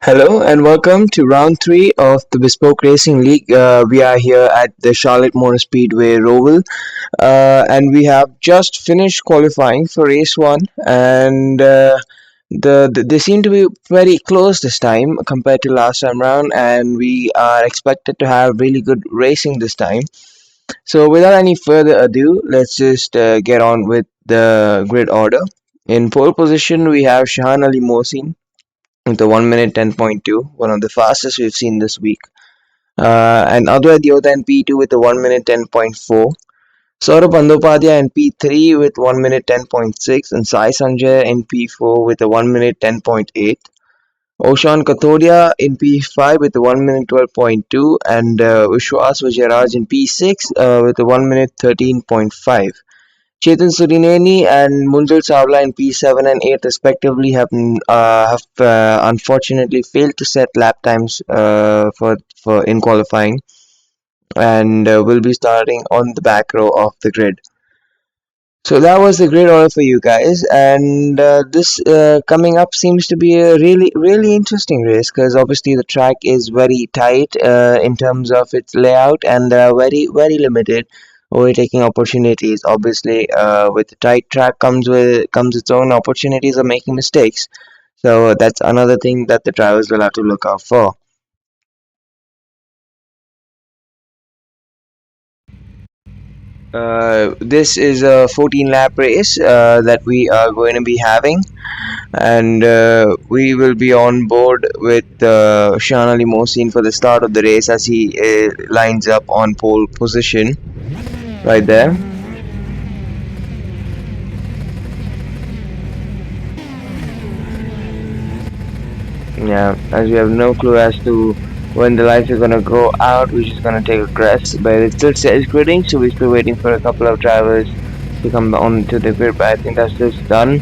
Hello and welcome to round three of the Bespoke Racing League. We are here at the Charlotte Motor Speedway Roval, and we have just finished qualifying for race one. And they seem to be very close this time compared to last time round, and we are expected to have really good racing this time. So, without any further ado, let's just get on with the grid order. In pole position, we have Shahan Ali Mohsin with a 1 minute 10.2, one of the fastest we've seen this week. And Adwait Yodha in P2 with a 1 minute 10.4. Saurabh Bandopadhyay in P3 with 1 minute 10.6 and Sai Sanjay in P4 with a 1 minute 10.8. Oshan Kathodia in P5 with a 1 minute 12.2 and Vishwas Vijayaraj in P6 with a 1 minute 13.5. Chetan Surineni and Munjal Chawla in P7 and 8 respectively have unfortunately failed to set lap times for in qualifying and will be starting on the back row of the grid. So that was the grid order for you guys, and this coming up seems to be a really interesting race because obviously the track is very tight in terms of its layout and very limited overtaking opportunities. Obviously, with the tight track comes its own opportunities of making mistakes. So that's another thing that the drivers will have to look out for. This is a 14 lap race that we are going to be having, and we will be on board with Shan Ali Mohsin for the start of the race as he lines up on pole position right there. Yeah, as we have no clue as to when the lights are gonna go out, we're just gonna take a rest. But it still says gridding, so we're still waiting for a couple of drivers to come on to the grid. But I think that's just done.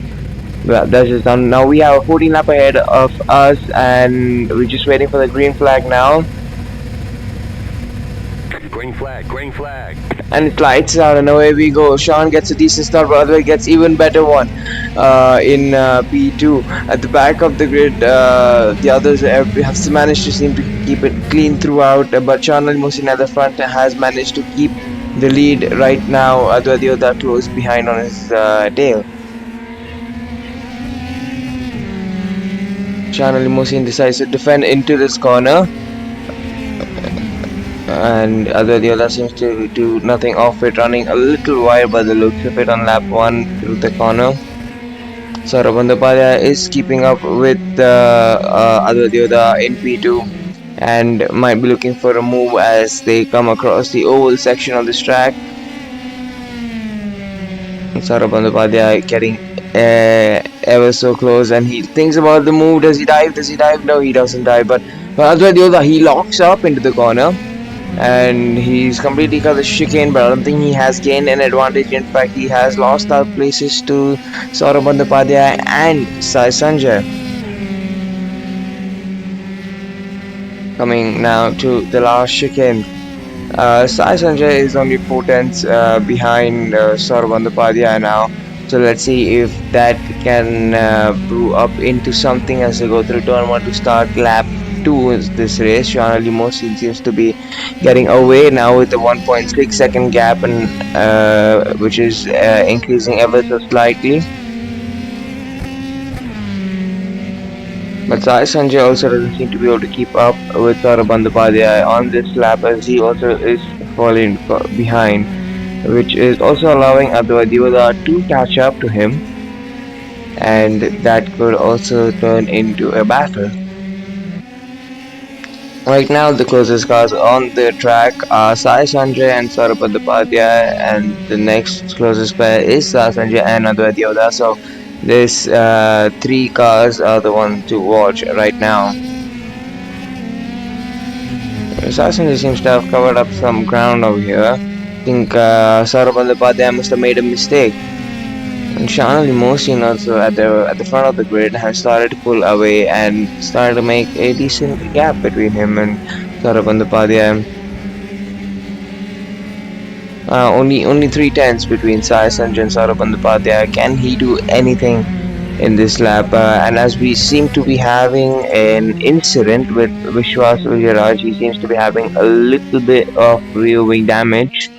Well, that's just done. Now we have a 14 lap ahead of us, and we're just waiting for the green flag now. Green flag, green flag. And it lights out, and away we go. Sean gets a decent start, but Adwait gets even better one in P2 at the back of the grid. The others have managed to seem to keep it clean throughout, but Sean Ali Mohsin at the front has managed to keep the lead right now. Adwait Yodha close behind on his tail. Sean Ali Mohsin decides to defend into this corner, and Adwait seems to do nothing off it, running a little wide by the looks of it on lap 1 through the corner. Saurabh Bandopadhyay is keeping up with Adwait in P2 and might be looking for a move as they come across the oval section of this track. Saurabh Bandopadhyay getting ever so close, and he thinks about the move. Does he dive? Does he dive? No, he doesn't dive. But Adwait he locks up into the corner, and he's completely cut the chicane, but I don't think he has gained an advantage. In fact, he has lost out places to Saurabh Bandopadhyay and Sai Sanjay. Coming now to the last chicane. Sai Sanjay is only 4 tenths behind Saurabh Bandopadhyay now. So let's see if that can brew up into something as they go through turn 1 to start lap 2 in this race. Shan Ali Mohsin seems to be getting away now with the 1.6 second gap, and which is increasing ever so slightly. But Sai Sanjay also doesn't seem to be able to keep up with Saurabh Bandopadhyay on this lap, as he also is falling behind, which is also allowing Adwait to catch up to him, and that could also turn into a battle. Right now, the closest cars on the track are Sai Sanjay and Saurabh Bandopadhyay, and the next closest pair is Sai Sanjay and Adwait. So these 3 cars are the ones to watch right now. Sai Sanjay seems to have covered up some ground over here. I think Saurabh Bandopadhyay must have made a mistake. And Shan Ali Mohsin also at the front of the grid has started to pull away and started to make a decent gap between him and Saurabh Bandopadhyay. Only 3 tenths between Sai Sanjay and Saurabh Bandopadhyay. Can he do anything in this lap. And as we seem to be having an incident with Vishwas Vijayaraj, he seems to be having a little bit of rear wing damage.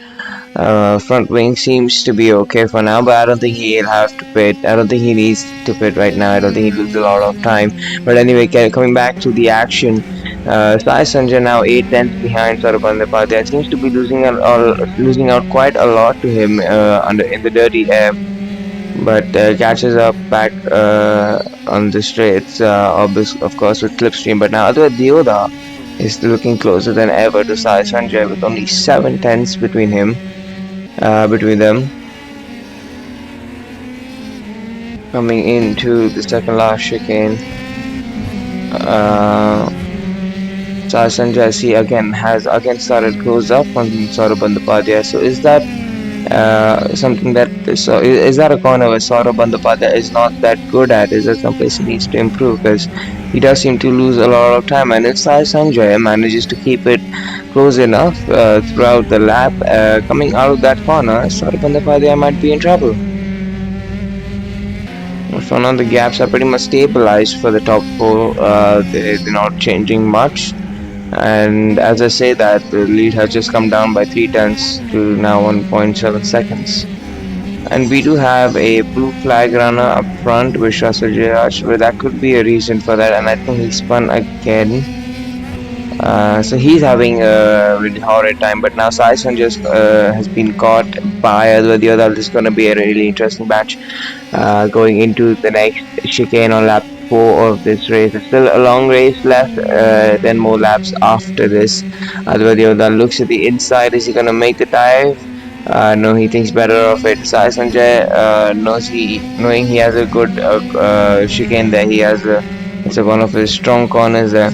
Front wing seems to be okay for now, but I don't think he'll have to pit. I don't think he needs to pit right now. I don't think he loses a lot of time. But anyway, coming back to the action, Sai Sanjay now 8 tenths behind Saurabh Bandyopadhyay seems to be losing out quite a lot to him under in the dirty air, but catches up back on the straights, of course with Clipstream. But now Advait Deoda is looking closer than ever to Sai Sanjay with only 7 tenths between them. Coming into the second last chicane, Sai Sanjay see has started close up on Saurabh Bandyopadhyay. So is that something that is that a corner where Saurabh Bandyopadhyay is not that good at? Is that someplace he needs to improve? Because he does seem to lose a lot of time, and if Sai Sanjay manages to keep it close enough throughout the lap, coming out of that corner, Saurabh Bandyopadhyay might be in trouble. For now, the gaps are pretty much stabilized for the top four. They're not changing much. And as I say that, the lead has just come down by 3 tenths to now 1.7 seconds. And we do have a blue flag runner up front, Vishwas Vijayaraj, but that could be a reason for that. And I think he spun again. So he's having a really horrid time. But now Sai Sanjay has been caught by Advait Deoda. This is going to be a really interesting match going into the next chicane on lap 4 of this race. It's still a long race left, 10 more laps after this. Advait Deoda looks at the inside. Is he going to make the dive? No, he thinks better of it. Sai Sanjay knowing he has a good chicane there. He has it's one of his strong corners there.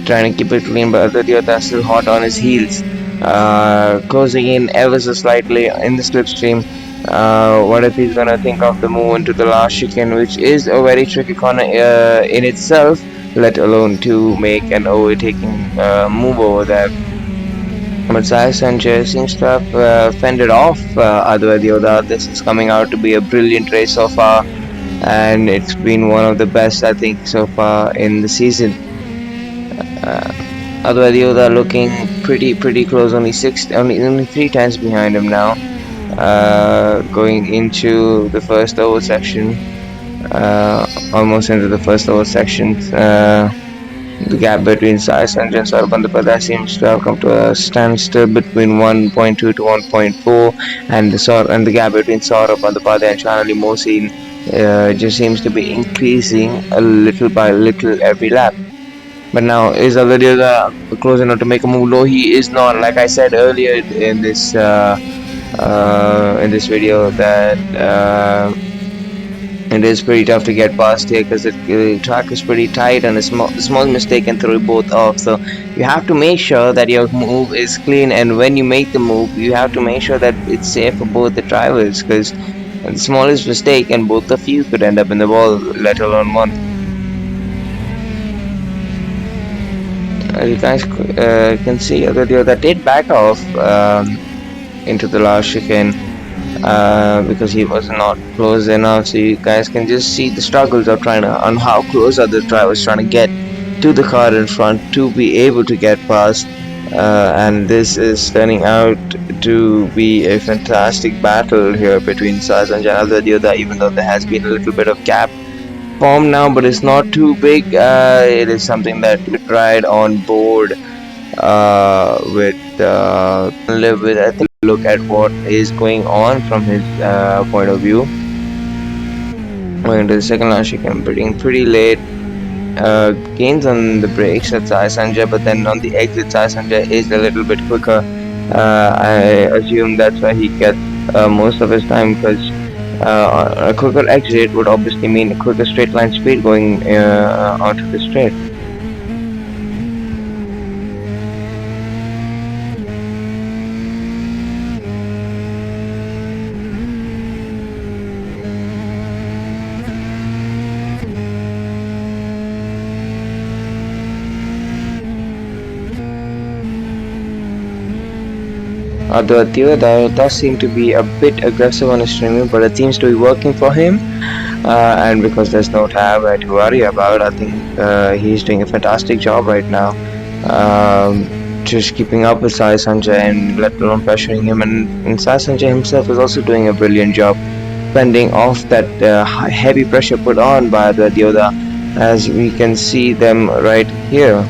Trying to keep it clean, but Advait Deoda is still hot on his heels. Closing in ever so slightly in the slipstream. What if he's gonna think of the move into the last chicane, which is a very tricky corner in itself, let alone to make an overtaking move over there. But Sai Sanjay seems to have fended off Advait Deoda. This is coming out to be a brilliant race so far, and it's been one of the best, I think, so far in the season. Advait Deoda looking pretty close, only 3 tenths behind him now. Going into the first oval section, almost into the first oval section. The gap between Sai Sanjay and Saurabh Bandyopadhyay seems to have come to a standstill between 1.2 to 1.4, and the gap between Saurabh Bandyopadhyay and Chanali Mohsin just seems to be increasing a little by little every lap. But now, is Advait Deoda close enough to make a move? No, he is not. Like I said earlier in this video, that it is pretty tough to get past here because the track is pretty tight and a small mistake can throw you both off. So you have to make sure that your move is clean, and when you make the move, you have to make sure that it's safe for both the drivers, because the smallest mistake and both of you could end up in the wall, let alone one. As you guys can see, Advait Deoda did back off into the last chicane because he was not close enough. So you guys can just see the struggles of on how close are the drivers trying to get to the car in front to be able to get past. And this is turning out to be a fantastic battle here between Sai Sanjay and Advait Deoda, even though there has been a little bit of gap formed now, but it's not too big. It is something that we tried on board live with. I think look at what is going on from his point of view. Going to the second last chicane, pretty late. Gains on the brakes at Sai Sanjay, but then on the exit Sai Sanjay is a little bit quicker. I assume that's why he gets most of his time, because a quicker exit would obviously mean a quicker straight line speed going onto the straight. Advait Deoda does seem to be a bit aggressive on his streaming, but it seems to be working for him. And because there's no driver to worry about, I think he's doing a fantastic job right now. Um, just keeping up with Sai Sanjay and let alone pressuring him, and Sai Sanjay himself is also doing a brilliant job fending off that heavy pressure put on by the Yoda, as we can see them right here.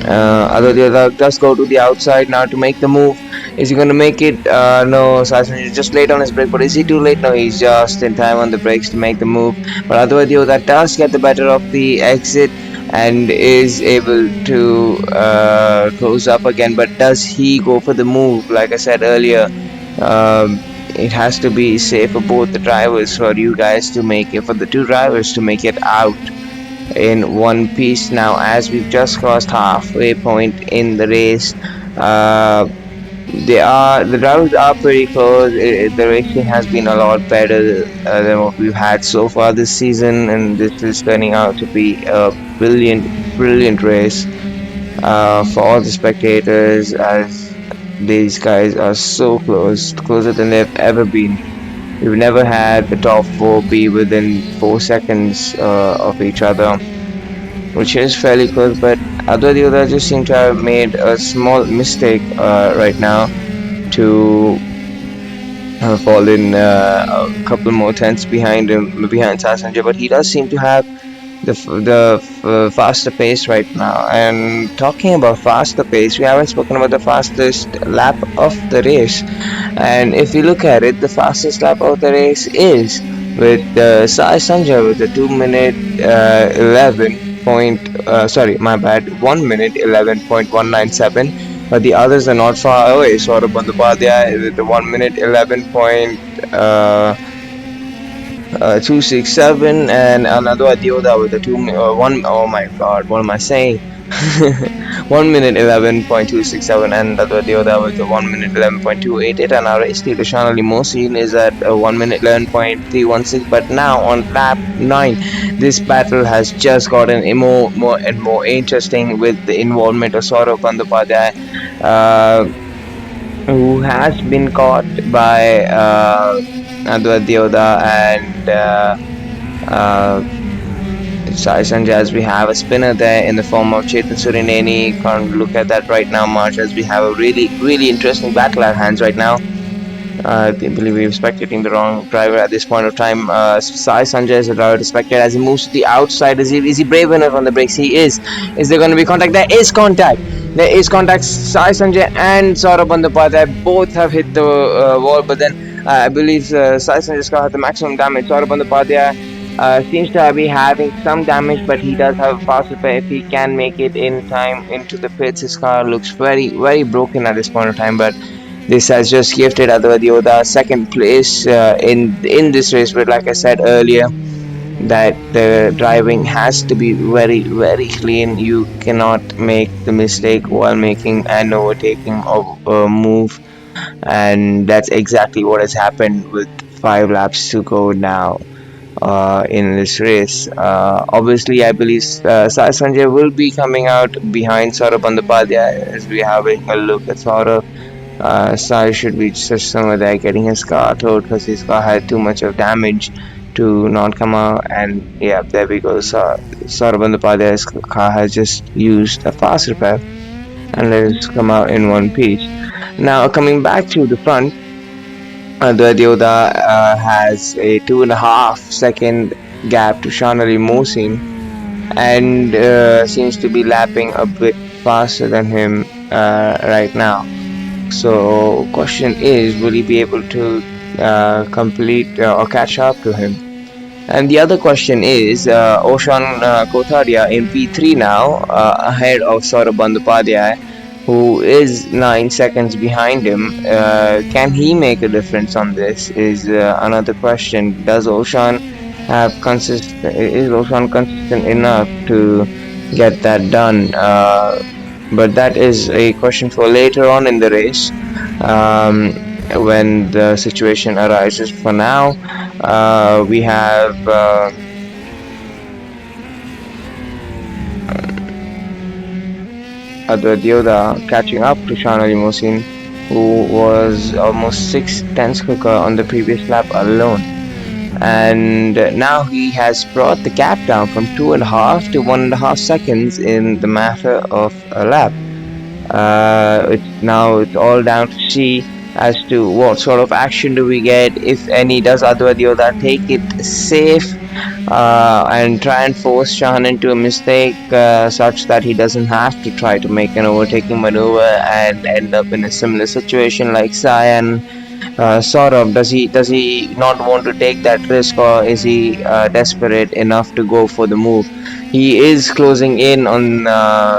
Other does go to the outside now to make the move. Is he going to make it? No, Sasan is just late on his break. But is he too late? No, he's just in time on the brakes to make the move. But Adwadio does get the better of the exit and is able to close up again. But does he go for the move? Like I said earlier, it has to be safe for both the drivers, for you guys to make it, for the two drivers to make it out in one piece now, as we've just crossed halfway point in the race. uh, the drivers are pretty close. The racing has been a lot better than what we've had so far this season, and this is turning out to be a brilliant race for all the spectators, as these guys are so close, closer than they've ever been. We've never had the top four be within 4 seconds of each other, which is fairly close, but Adwaita just seem to have made a small mistake right now to fall in a couple more tenths behind him, behind Sasanjay, but he does seem to have the faster pace right now. And talking about faster pace, we haven't spoken about the fastest lap of the race. And if you look at it, the fastest lap of the race is with Sai Sanjay with a 2 minute 11 point. Sorry, my bad. 1 minute 11.197. But the others are not far away. Saurabh Bandyopadhyay with the 1 minute 11. 267, and another Adioda with a 1. Oh my god, what am I saying? 1 minute 11.267, and another Adioda with a 1 minute 11.288, and our race leader Shana Limousine is at 1 minute 11.316. But now on lap 9, this battle has just gotten more and more interesting with the involvement of Saurabh Bandyopadhyay, who has been caught by Adwaita and Sai Sanjay, as we have a spinner there in the form of Chetan Surineni. Can't look at that right now, March, as we have a really interesting battle at hands right now. I believe we're spectating the wrong driver at this point of time. Sai Sanjay is the driver to spectate as he moves to the outside. Is he brave enough on the brakes? He is. Is there going to be contact? There is contact. There is contact. Sai Sanjay and Saurabh Bandyopadhyay both have hit the wall, but then I believe Sai Sanjay's car had the maximum damage. Saurabh Bandyopadhyay seems to be having some damage, but he does have a fast repair if he can make it in time into the pits. His car looks very broken at this point of time, but this has just gifted Adwaita second place in this race. But like I said earlier, that the driving has to be very clean. You cannot make the mistake while making an overtaking of a move, and that's exactly what has happened with 5 laps to go now in this race. Obviously, I believe Sai Sanjay will be coming out behind Saurabh Bandyopadhyay, as we are having a look at Saurabh. Sai should be just somewhere there getting his car towed, because his car had too much of damage to not come out. And yeah, there we go. Saurabh Bandyopadhyay's car has just used a fast repair and let it come out in one piece. Now coming back to the front, the Yoda has a 2.5 second gap to Shanali Mosin, and seems to be lapping a bit faster than him right now. So question is, will he be able to complete or catch up to him? And the other question is, Oshan Kotharia in P3 now, ahead of Saurabh Bandyopadhyay, who is 9 seconds behind him. Can he make a difference on this? Is another question. Does Oshan have Is Oshan consistent enough to get that done? But that is a question for later on in the race, when the situation arises. For now, we have Adwaita catching up to Shana Limousine, who was almost 6 tenths quicker on the previous lap alone. and now he has brought the gap down from 2.5 to 1.5 seconds in the matter of a lap. It's all down to see as to what sort of action do we get, if any. Does Adwadyoda take it safe and try and force Shahan into a mistake such that he doesn't have to try to make an overtaking maneuver and end up in a similar situation like Sayan? Sort of. Does he not want to take that risk, or is he desperate enough to go for the move? He is closing in on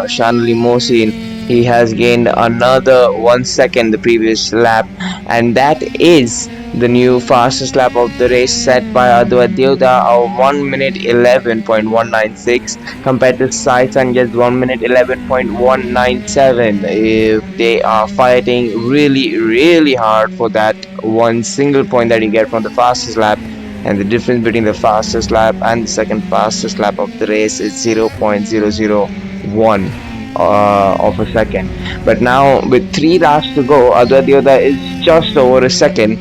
Shanali Mosin. He has gained another 1 second the previous lap, and that is the new fastest lap of the race set by Adwait Devda of 1 minute 11.196 compared to Sai Sanjay's 1 minute 11.197. If they are fighting really, really hard for that one single point that you get from the fastest lap, and the difference between the fastest lap and the second fastest lap of the race is 0.001 of a second. But now with 3 laps to go, Adwadyoda is just over a second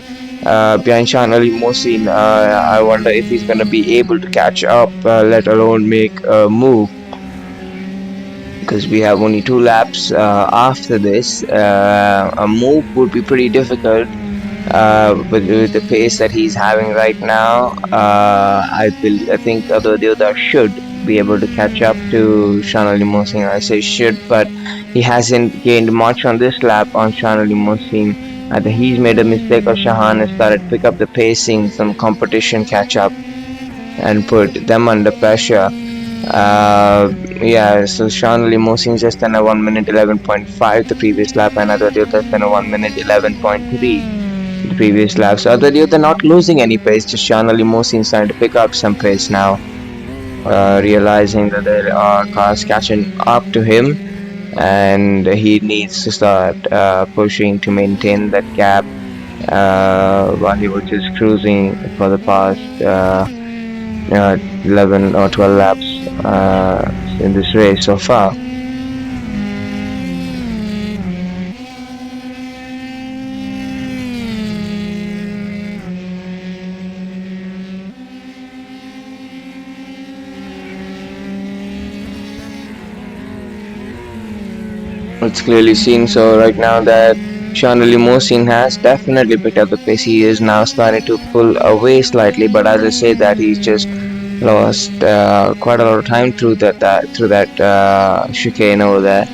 behind Shan Ali Mohsin. I wonder if he's going to be able to catch up, let alone make a move, because we have only 2 laps after this. A move would be pretty difficult, but with the pace that he's having right now, I think Adodyoda should be able to catch up to Shanali Mohsin. I say should, but he hasn't gained much on this lap on Shanali Mohsin. Either he's made a mistake or Shahan has started to pick up the pacing, some competition catch up, and put them under pressure. Yeah, so Sean Limousin just done a 1 minute 11.5 the previous lap, and Adwadio just done a 1 minute 11.3 the previous lap. So Adwadio, they're not losing any pace, just Sean Limousin starting to pick up some pace now, realizing that there are cars catching up to him, and he needs to start pushing to maintain that gap while he was just cruising for the past 11 or 12 laps in this race so far. It's clearly seen so right now that Sean Limousine has definitely picked up the pace. He is now starting to pull away slightly, but as I say that, he's just lost quite a lot of time through that chicane over there,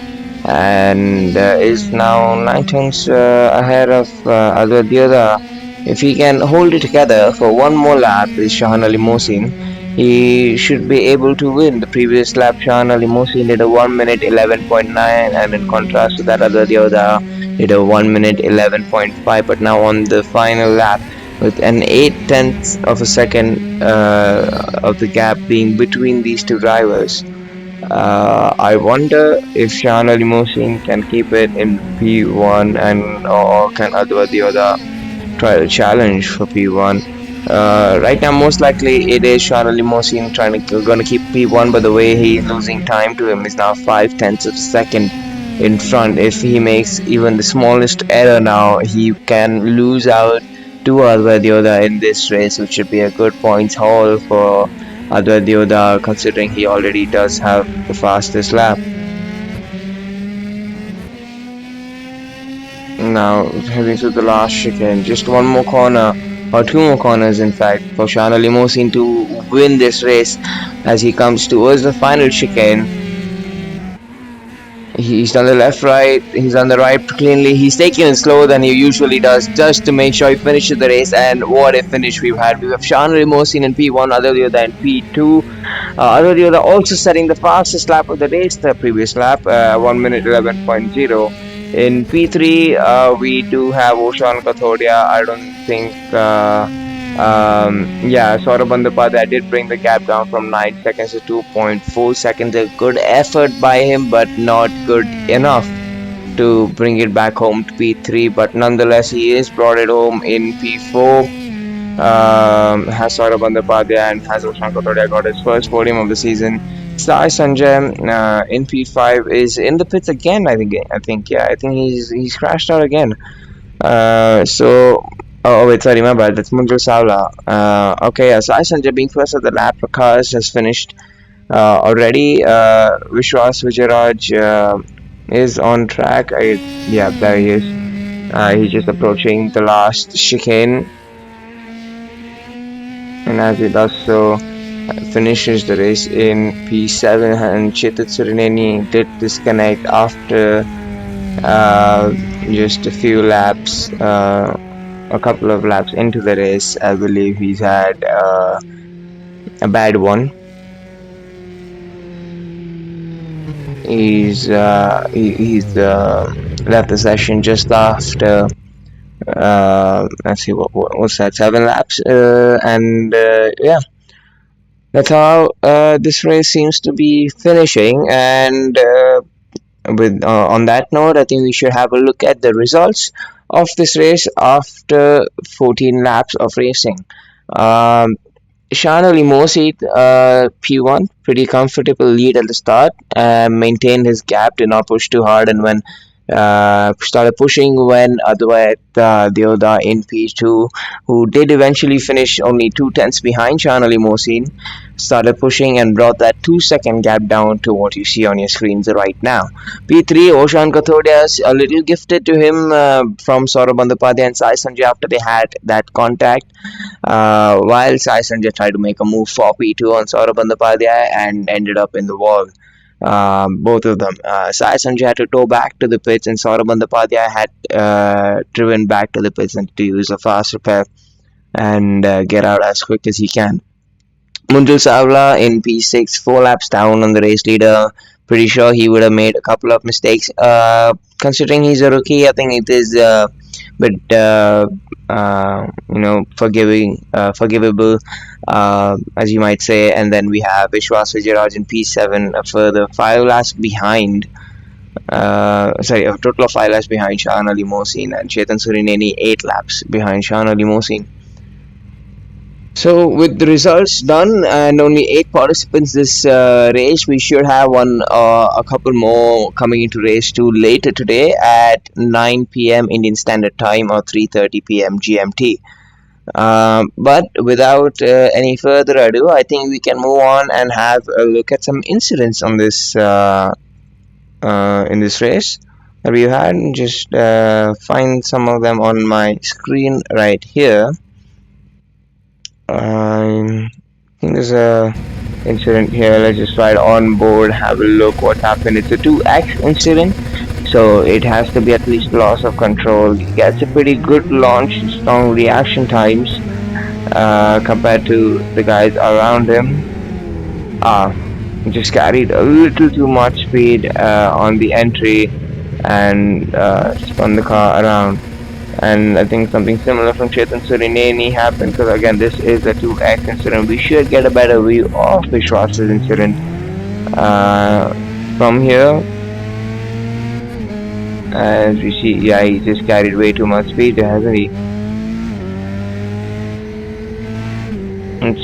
and is now 9 tenths ahead of Adwadyoda. If he can hold it together for one more lap with Shahan Ali Mohsin, he should be able to win. The previous lap, Shahan Ali Mohsin did a 1 minute 11.9, and in contrast to that, Adwadyoda did a 1 minute 11.5. But now on the final lap, with an 8 tenths of a second of the gap being between these two drivers, I wonder if Shahan Ali Mohsin can keep it in P1, and or can Adwadyoda try to challenge for P1. Right now, most likely it is Shahan Ali Mohsin gonna keep P1, but the way he's losing time to him is now 5 tenths of a second in front. If he makes even the smallest error now, he can lose out to Adwadyoda in this race, which should be a good points haul for Adwadyoda, considering he already does have the fastest lap. Now heading to the last chicane, just one more corner, or two more corners in fact, for Shana Limousine to win this race as he comes towards the final chicane. He's done the left right, he's done the right cleanly, he's taking it slower than he usually does just to make sure he finishes the race, and what a finish we've had. We have Shana Limousine in P1, Adwadyoda in P2. Adwadyoda also setting the fastest lap of the race the previous lap, 1 minute 11.0. In P3, we do have Oshan Kathodia. I don't think, yeah, Saurabh Bandyopadhyay did bring the gap down from 9 seconds to 2.4 seconds. A good effort by him, but not good enough to bring it back home to P3. But nonetheless, he is brought it home in P4. Has Saurabh Bandyopadhyay and has Oshan Kathodia got his first podium of the season. Sai Sanjay in P5 is in the pits again. I think yeah. I think he's crashed out again. So Oh, wait, sorry, my bad. That's Munjal Savla. Okay, yeah, Sai Sanjay being first at the lap, Prakash has finished already. Vishwas Vijayaraj is on track. Yeah, there he is. He's just approaching the last chicane, and as he does so, finishes the race in P7. And Chetan Surineni did disconnect after just a few laps, a couple of laps into the race. I believe he's had a bad one. He's left the session just after let's see what's that, 7 laps, and yeah, that's how this race seems to be finishing. And with on that note, I think we should have a look at the results of this race after 14 laps of racing. Um, Sean Ali Mosid, P1, pretty comfortable lead at the start, maintained his gap, did not push too hard, and when started pushing when Advait Deoda in P2, who did eventually finish only 2 tenths behind Sean Ali Mosin, started pushing and brought that 2 second gap down to what you see on your screens right now. P3, Oshan Kathodias, a little gifted to him from Saurabh Bandyopadhyay and Sai Sanjay after they had that contact. While Sai Sanjay tried to make a move for P2 on Saurabh Bandyopadhyay and ended up in the wall. Both of them. Sai Sanjay had to tow back to the pits, and Saurabh Bandyopadhyay had driven back to the pits and to use a fast repair and get out as quick as he can. Munjul Savla in P6, 4 laps down on the race leader. Pretty sure he would have made a couple of mistakes. Considering he's a rookie, I think it is a bit, forgivable, as you might say. And then we have Vishwas Vijayaraj in P7, a further 5 laps behind. A total of 5 laps behind Shahan Ali Mohsin, and Chetan Surineni 8 laps behind Shahan Ali Mohsin. So, with the results done and only 8 participants this race, we should have a couple more coming into race 2 later today at 9 p.m. Indian Standard Time or 3:30 p.m. GMT. But without any further ado, I think we can move on and have a look at some incidents on this in this race that we had. Just find some of them on my screen right here. I think there's a incident here. Let's just ride on board, have a look what happened. It's a 2x incident, so it has to be at least loss of control. He gets a pretty good launch, strong reaction times compared to the guys around him. Just carried a little too much speed on the entry and spun the car around. And I think something similar from Chetan Surineni happened, because again this is a 2x incident. We should get a better view of Vishwas's incident from here. As we see, yeah, he just carried way too much speed, hasn't he? Let's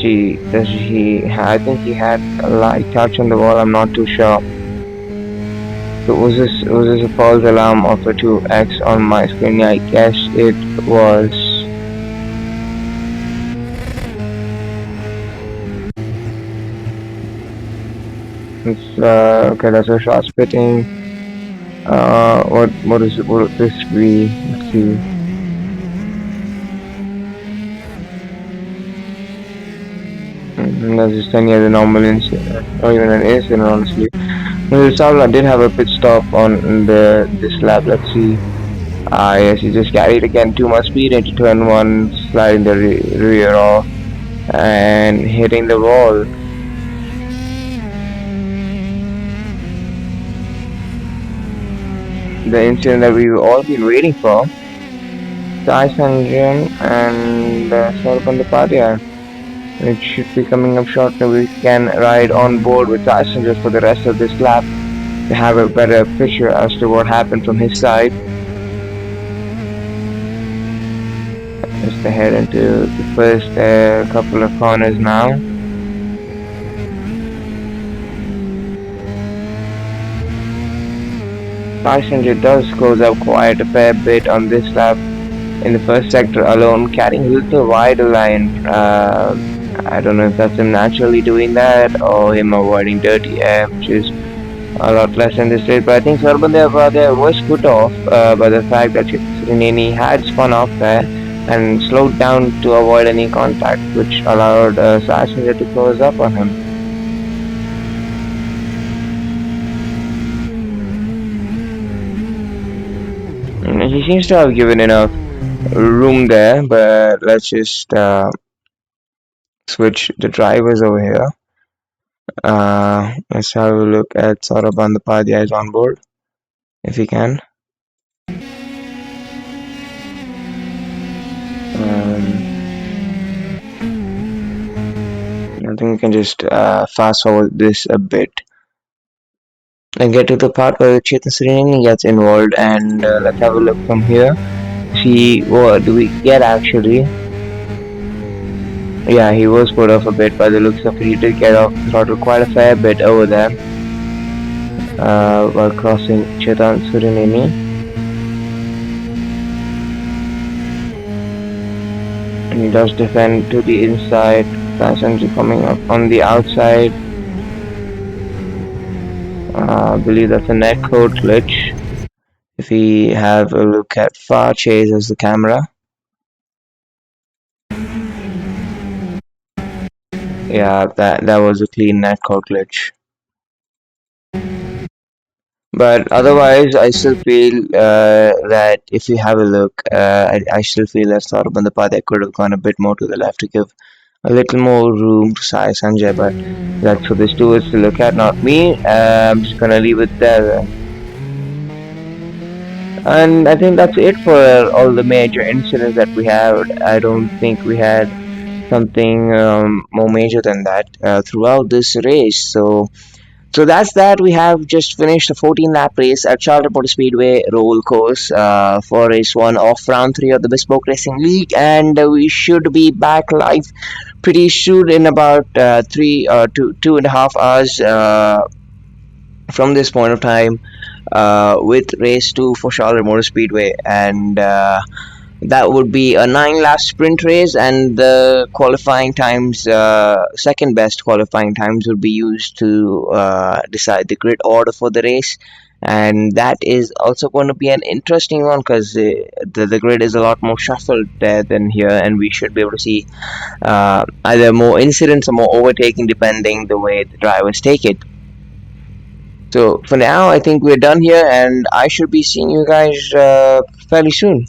see, I think he had a light touch on the wall, I'm not too sure. So was this a false alarm of a 2x on my screen? I guess it was. It's okay, that's a shot spitting. What would this be? Let's see. That's just any other normal incident, or even an incident, honestly. Savla did have a pit stop on this lap. Let's see. Yes, he just carried again too much speed into turn 1, sliding the rear off and hitting the wall. The incident that we've all been waiting for. Sai Sanjay and Saurabh Bandyopadhyay. It should be coming up shortly. We can ride on board with Sai Sanjay for the rest of this lap to have a better picture as to what happened from his side. Just ahead into the first couple of corners now. Sai Sanjay does close up quite a fair bit on this lap. in the first sector alone, carrying a little wide line. I don't know if that's him naturally doing that or him avoiding dirty air, which is a lot less in this race. But I think Sarbandia was put off by the fact that Rineni had spun off there and slowed down to avoid any contact, which allowed Sasha to close up on him. He seems to have given enough room there, but let's just switch the drivers over here. Let's have a look at Saurabh Bandyopadhyay's on board, if he can. I think we can just fast forward this a bit and get to the part where Chetan Srineni gets involved, and let's have a look from here. See what do we get actually. Yeah, he was put off a bit by the looks of it. He did get off the throttle quite a fair bit over there while crossing Chetan Srineni. And he does defend to the inside. Passenger coming up on the outside. I believe that's a netcode glitch. If we have a look at far chase as the camera. Yeah, that was a clean netcode glitch. But otherwise, I still feel that if you have a look, I still feel that Saurabh Bandyopadhyay could have gone a bit more to the left to give a little more room to Sai Sanjay, but that's for the stewards to look at, not me. I'm just gonna leave it there. And I think that's it for all the major incidents that we had. I don't think we had something more major than that throughout this race. So that's that. We have just finished a 14-lap race at Charlotte Motor Speedway roll course for race one of round three of the Bespoke Racing League, and we should be back live pretty soon in about 2.5 hours from this point of time with race two for Charlotte Motor Speedway, and that would be a 9-lap sprint race, and the qualifying times, second best qualifying times, would be used to decide the grid order for the race. And that is also going to be an interesting one because the grid is a lot more shuffled there than here, and we should be able to see either more incidents or more overtaking depending the way the drivers take it. So for now, I think we're done here, and I should be seeing you guys fairly soon.